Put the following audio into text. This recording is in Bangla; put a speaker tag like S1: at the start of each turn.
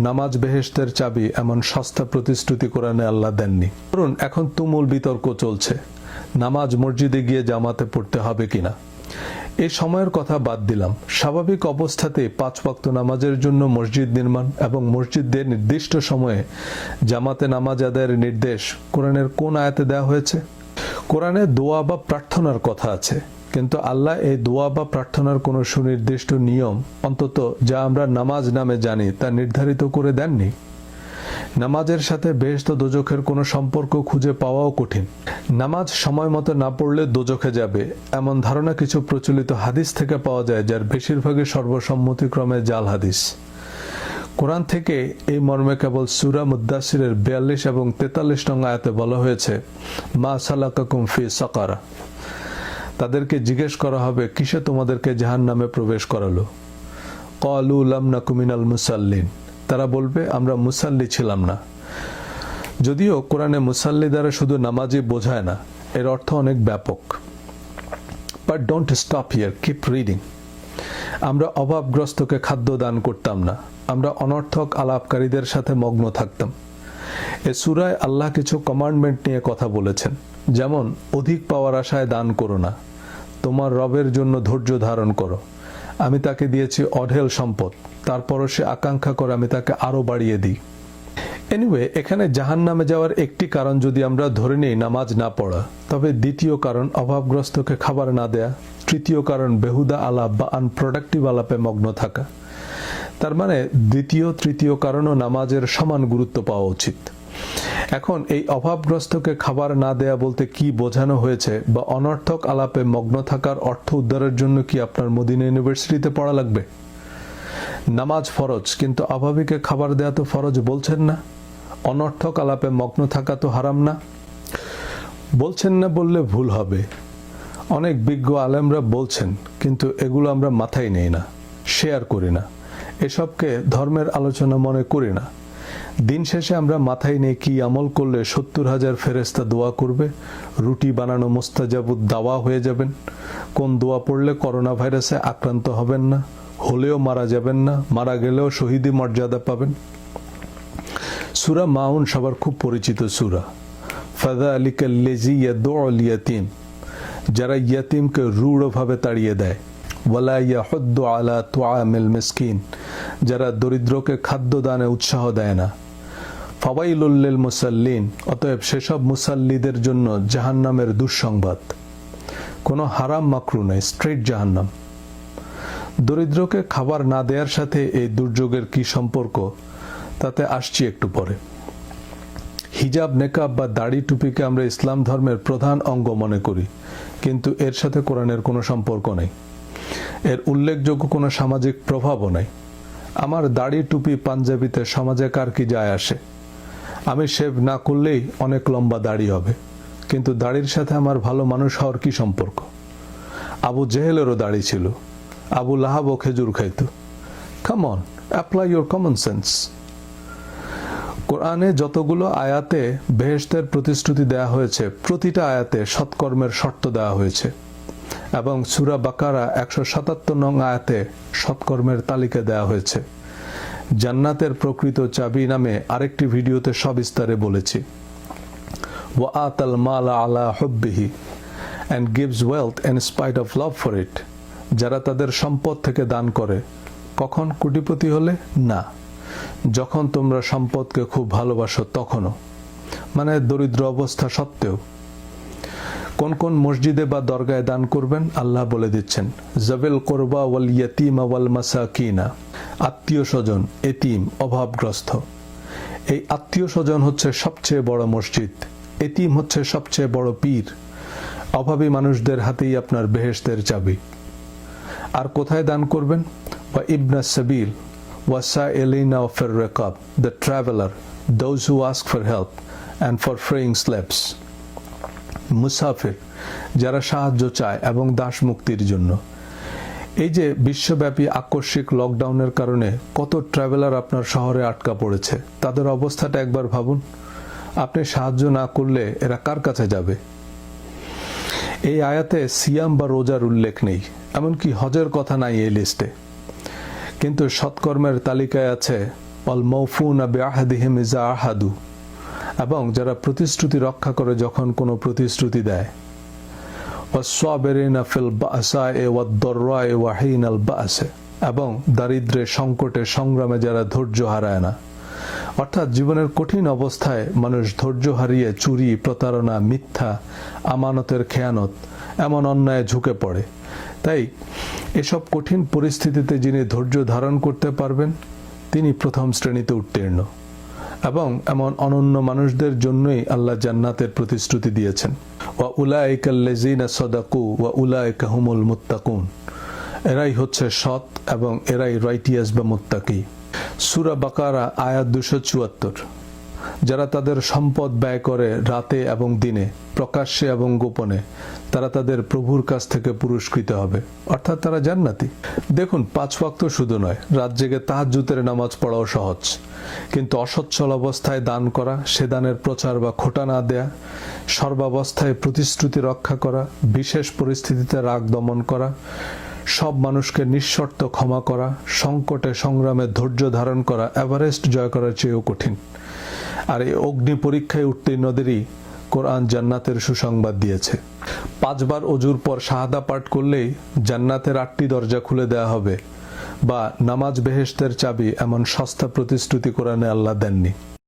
S1: নামাজ বেহেশতের চাবি এমন সস্তা প্রতিশ্রুতি কোরআনে আল্লাহ দেননি। ধরুন এখন তুমুল বিতর্ক চলছে, নামাজ মসজিদে গিয়ে জামাতে পড়তে হবে কিনা। এই সময়ের কথা বাদ দিলাম, স্বাভাবিক অবস্থাতে 5 ওয়াক্ত নামাজের জন্য মসজিদ নির্মাণ এবং মসজিদে নির্দিষ্ট সময়ে জামাতে নামাজ আদায়ের নির্দেশ কোরআনের কোন আয়াতে দেওয়া হয়েছে? কোরআনে দোয়া বা প্রার্থনার কথা আছে, কিন্তু আল্লাহ এই দোয়া বা প্রার্থনার কোনো সুনির্দিষ্ট নিয়ম, অন্তত যা আমরা নামাজ নামে জানি, তা নির্ধারিত করে দেননি। নামাজের সাথে বেহেশত দোজখের কোনো সম্পর্ক খুঁজে পাওয়াও কঠিন। নামাজ সময় মতো না পড়লে দোজখে যাবে এমন ধারণা কিছু প্রচলিত হাদিস থেকে পাওয়া যায়, যার বেশিরভাগই সর্বসম্মতিক্রমে জাল হাদিস। কোরআন থেকে এই মর্মে কেবল সূরা মুদ্দাসিরের 42 এবং 43 নং আয়াতে বলা হয়েছে, মা সালাকাকুম ফি সাকারা। তাদেরকে জিজ্ঞেস করা হবে, কিসে তোমাদেরকে জাহান্নামে প্রবেশ করালো? ক্বালু লাম নাকু মিনাল মুসাল্লিন। তারা বলবে, আমরা মুসাল্লি ছিলাম না। যদিও কোরআনে মুসাল্লি দ্বারা শুধু নামাজি বোঝায় না, এর অর্থ অনেক ব্যাপক। But don't stop here, keep reading. আমরা অভাবগ্রস্তকে খাদ্য দান করতাম না, আমরা অনর্থক আলাপকারীদের সাথে মগ্ন থাকতাম। এ সূরায় আল্লাহ কিছু কমান্ডমেন্ট নিয়ে কথা বলেছেন, যেমন অধিক পাওয়ার আশায় দান করো না, তোমার রবের জন্য ধৈর্য ধারণ করো। আমি তাকে দিয়েছি অঢেল সম্পদ, তারপরও সে আকাঙ্ক্ষা করে আমি তাকে আরো বাড়িয়ে দিই। এনিওয়ে, এখানে জাহান্নামে যাওয়ার একটি কারণ যদি আমরা ধরে নিই নামাজ না পড়া, তবে দ্বিতীয় কারণ অভাবগ্রস্তকে খাবার না দেয়া, তৃতীয় কারণ বেহুদা আলাপ বা আনপ্রোডাক্টিভ আলাপে মগ্ন থাকা। তার মানে দ্বিতীয় তৃতীয় কারণও নামাজের সমান গুরুত্ব পাওয়া উচিত। এখন এই অভাবগ্রস্তকে খাবার না দেয়া বলতে কি বোঝানো হয়েছে, বা অনর্থক আলাপে মগ্ন থাকার অর্থ উদ্ধারের জন্য কি আপনার মদিনা ইউনিভার্সিটিতে পড়া লাগবে? নামাজ ফরজ, কিন্তু অভাবীকে খাবার দেয়া তো ফরজ বলছেন না। অনর্থক আলাপে মগ্ন থাকা তো হারাম না। বলছেন না বললে ভুল হবে, অনেক বিজ্ঞ আলেমরা বলছেন, কিন্তু এগুলো আমরা মাথায় নেই না, শেয়ার করি না, এসবকে ধর্মের আলোচনা মনে করি না। দিন শেষে আমরা মাথায় নেই কি আমল করলে 70,000 ফেরেশতা দোয়া করবে, রুটি বানানো মুস্তাজাবুদ দাওয়া হয়ে যাবেন, কোন দোয়া পড়লে করোনা ভাইরাসে আক্রান্ত হবেন না, হলেও মারা যাবেন না, মারা গেলেও শহীদি মর্যাদা পাবেন। সূরা মাউন সবার খুব পরিচিত সূরা। ফাযালিকাল্লাযী ইয়াদউল ইয়াতীম, যারা ইয়াতীমকে রূঢ়ভাবে তাড়িয়ে দেয়। ওয়ালা ইয়াহুদ্দু আলা তুআমিল মিসকিন, যারা দরিদ্রকে খাদ্য দানে উৎসাহ দেয় না। ফাওয়াইলুল লিল মুসাল্লিন, অতএব সেসব মুসাল্লিদের জন্য জাহান্নামের দুঃসংবাদ। কোনো হারাম মাকরু নেই, স্ট্রেট জাহান্নাম। দরিদ্রকে খাবার না দেওয়ার সাথে এই দুর্যোগের কি সম্পর্ক, তাতে আসছি একটু পরে। হিজাব, নেকাব বা দাড়ি টুপিকে আমরা ইসলাম ধর্মের প্রধান অঙ্গ মনে করি, কিন্তু এর সাথে কোরআনের কোনো সম্পর্ক নেই। এর উল্লেখযোগ্য কোনো সামাজিক প্রভাবও নেই। আমার দাড়ি টুপি পাঞ্জাবিতে সমাজে কার কি যায় আসে? আমি শেভ না করলেই অনেক লম্বা দাড়ি হবে, কিন্তু দাড়ির সাথে আমার ভালো মানুষ হওয়ার কি সম্পর্ক? আবু জেহেলেরও দাড়ি ছিল, আবু লাহাবও খেজুর খাইত। Come on, apply your common sense. কোরআনে যতগুলো আয়াতে বেহেশতের প্রতিশ্রুতি দেয়া হয়েছে, প্রতিটা আয়াতে সৎকর্মের শর্ত দেওয়া হয়েছে, এবং সূরা বাকারা 177 নং আয়াতে সৎকর্মের তালিকা দেওয়া হয়েছে। জান্নাতের প্রকৃত চাবি নামে আরেকটি ভিডিওতে সবিস্তারে বলেছি। ওয়া আতাল মালা আলা হুব্বিহি and gives wealth in spite of love for it, যারা তাদের সম্পদ থেকে দান করে। কখন? কোটিপতি হলে না, যখন তোমরা সম্পদকে খুব ভালোবাসো তখনও, মানে দরিদ্র অবস্থা সত্ত্বেও। কোন কোন মসজিদে বা দরগায় দান করবেন আল্লাহ বলে দিচ্ছেন। যাবিল কুরবা ওয়াল ইয়াতীমা ওয়াল মাসাকিনা, আত্মীয় স্বজন, এতিম, অভাবগ্রস্ত। এই আত্মীয় স্বজন হচ্ছে সবচেয়ে বড় মসজিদ, এতিম হচ্ছে সবচেয়ে বড় পীর। অভাবী মানুষদের হাতেই আপনার বেহেশতের চাবি। আর কোথায় দান করবেন? ওয়া ইবনাস সাবিল ওয়া সাইলিনা ফির রিকাব, the traveller, those who ask for help and for freeing slaves. মুসাফির, যারা সাহায্য চায় এবং দাস মুক্তির জন্য। এই যে বিশ্বব্যাপী আকস্মিক লকডাউনের কারণে কত ট্রাভেলার আপনার শহরে আটকা পড়েছে, তাদের অবস্থাটা একবার ভাবুন। আপনি সাহায্য না করলে এরা কার কাছে যাবে? এই আয়াতে সিয়াম বা রোজার উল্লেখ নেই, এমনকি হজের কথা নাই এই লিস্টে, কিন্তু সৎকর্মের তালিকায় আছে ওয়াল মাউফুনা বিআহদিহিম ইযা আহাদু, এবং যারা প্রতিশ্রুতি রক্ষা করে যখন কোনো প্রতিশ্রুতি দেয়। ওয়াস-সাবিরিনা ফিল বাসায়ে ওয়াদ-দাররায়ে ওয়া হিনাল বাসে, এবং দারিদ্র্যে, সংকটে, সংগ্রামে যারা ধৈর্য হারায় না। অর্থাৎ জীবনের কঠিন অবস্থায় মানুষ ধৈর্য হারিয়ে চুরি, প্রতারণা, মিথ্যা, আমানতের খেয়ানত, এমন অন্যায় ঝুঁকে পড়ে। তাই এসব কঠিন পরিস্থিতিতে যিনি ধৈর্য ধারণ করতে পারবেন তিনি প্রথম শ্রেণীতে উত্তীর্ণ। এবং এমন অনন্য মানুষদের জন্যই আল্লাহ জান্নাতের প্রতিশ্রুতি দিয়েছেন। ওয়া উলাইকাল্লাযীনা সাদাকু ওয়া উলাইকা হুমুল মুত্তাকুন, এরাই হচ্ছে সৎ এবং এরাই রাইটিয়াস বা মুত্তাকি। সূরা বাকারা আয়াত 274। যারা তাদের সম্পদ ব্যয় করে রাতে এবং দিনে, প্রকাশ্যে এবং গোপনে, তারা তাদের প্রভুর কাছ থেকে পুরস্কৃত হবে, অর্থাৎ তারা জান্নাতি। দেখুন, 5 ওয়াক্ত শুধু নয়, রাত জেগে তাহাজ্জুদের নামাজ পড়াও সহজ, কিন্তু অসচ্ছল অবস্থায় দান করা, সে দানের প্রচার বা খোটা না দেয়া, সর্বাবস্থায় প্রতিশ্রুতি রক্ষা করা, বিশেষ পরিস্থিতিতে রাগ দমন করা, সব মানুষকে নিঃশর্ত ক্ষমা করা, সংকটে সংগ্রামে ধৈর্য ধারণ করা এভারেস্ট জয় করার চেয়েও কঠিন। আর এই অগ্নি পরীক্ষায় উত্তীর্ণদেরই কোরআন জান্নাতের সুসংবাদ দিয়েছে। 5 বার অজুর পর শাহাদা পাঠ করলেই জান্নাতের 8টি দরজা খুলে দেয়া হবে, বা নামাজ বেহেশতের চাবি, এমন সস্তা প্রতিশ্রুতি কোরআনে আল্লাহ দেননি।